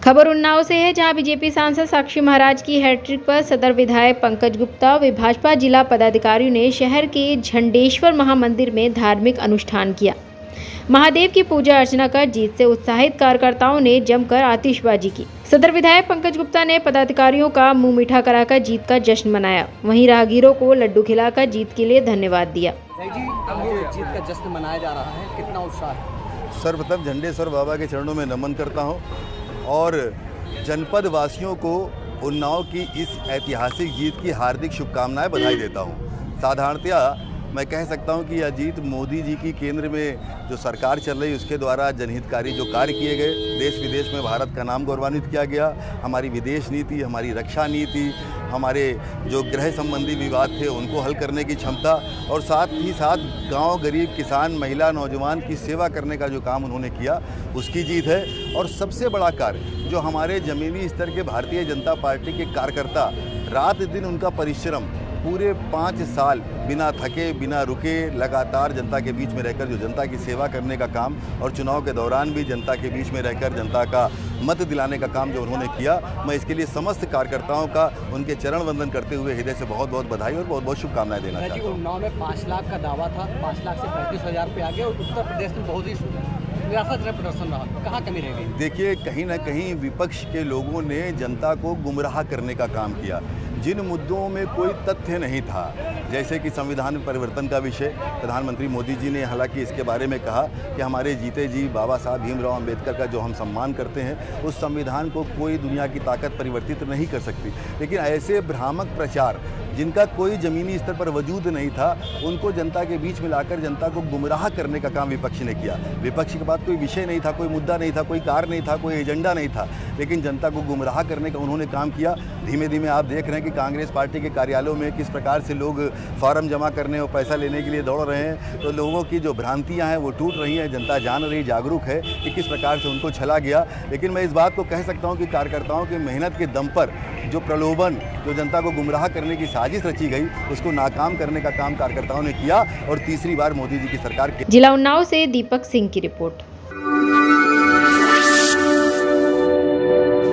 खबर उन्नाव से है, जहां बीजेपी सांसद साक्षी महाराज की हैट्रिक पर सदर विधायक पंकज गुप्ता व भाजपा जिला पदाधिकारियों ने शहर के झंडेश्वर महामंदिर में धार्मिक अनुष्ठान किया। महादेव की पूजा अर्चना कर जीत से उत्साहित कार्यकर्ताओं ने जमकर आतिशबाजी की। सदर विधायक पंकज गुप्ता ने पदाधिकारियों का मुंह मीठा कराकर जीत का जश्न मनाया। वहीं राहगीरों को लड्डू खिलाकर जीत के लिए धन्यवाद दिया। जीत का जश्न मनाया जा रहा है, कितना उत्साह है? सर्वप्रथम झंडेश्वर बाबा के चरणों में नमन करता हूं और जनपद वासियों को उन्नाव की इस ऐतिहासिक जीत की हार्दिक शुभकामनाएं बधाई देता हूं। साधारणतया मैं कह सकता हूं कि यह जीत मोदी जी की केंद्र में जो सरकार चल रही उसके द्वारा जनहितकारी जो कार्य किए गए, देश विदेश में भारत का नाम गौरवान्वित किया गया, हमारी विदेश नीति, हमारी रक्षा नीति, हमारे जो गृह संबंधी विवाद थे उनको हल करने की क्षमता और साथ ही साथ गांव, गरीब, किसान, महिला, नौजवान की सेवा करने का जो काम उन्होंने किया उसकी जीत है। और सबसे बड़ा कार्य जो हमारे ज़मीनी स्तर के भारतीय जनता पार्टी के कार्यकर्ता रात दिन उनका परिश्रम पूरे 5 साल बिना थके बिना रुके लगातार जनता के बीच में रहकर जो जनता की सेवा करने का काम और चुनाव के दौरान भी जनता के बीच में रहकर जनता का मत दिलाने का काम जो उन्होंने किया, मैं इसके लिए समस्त कार्यकर्ताओं का उनके चरण वंदन करते हुए हृदय से बहुत बहुत बधाई और बहुत बहुत शुभकामनाएं देना चाहता हूं। उन्नाव में 5 लाख का दावा था, 5 लाख से 35,000 पे आ गया और उत्तर प्रदेश में बहुत ही निराशाजनक प्रदर्शन रहा। कहाँ कमी रह गई? देखिए, कहीं ना कहीं विपक्ष के लोगों ने जनता को गुमराह करने का काम किया। जिन मुद्दों में कोई तथ्य नहीं था, जैसे कि संविधान परिवर्तन का विषय, प्रधानमंत्री मोदी जी ने हालांकि इसके बारे में कहा कि हमारे जीते जी बाबा साहब भीमराव अंबेडकर का जो हम सम्मान करते हैं उस संविधान को कोई दुनिया की ताकत परिवर्तित नहीं कर सकती। लेकिन ऐसे भ्रामक प्रचार जिनका कोई ज़मीनी स्तर पर वजूद नहीं था, उनको जनता के बीच में लाकर जनता को गुमराह करने का काम विपक्ष ने किया। विपक्ष के पास कोई विषय नहीं था, कोई मुद्दा नहीं था, कोई कार्य नहीं था, कोई एजेंडा नहीं था, लेकिन जनता को गुमराह करने का उन्होंने काम किया। धीमे धीमे आप देख रहे हैं कि कांग्रेस पार्टी के कार्यालयों में किस प्रकार से लोग फॉर्म जमा करने और पैसा लेने के लिए दौड़ रहे हैं। तो लोगों की जो भ्रांतियाँ हैं वो टूट रही हैं, जनता जान रही, जागरूक है कि किस प्रकार से उनको छला गया। लेकिन मैं इस बात को कह सकता हूँ कि कार्यकर्ताओं की मेहनत के दम पर जो प्रलोभन, जो जनता को गुमराह करने की साजिश रची गई, उसको नाकाम करने का काम कार्यकर्ताओं ने किया और तीसरी बार मोदी जी की सरकार। जिला उन्नाव से दीपक सिंह की रिपोर्ट।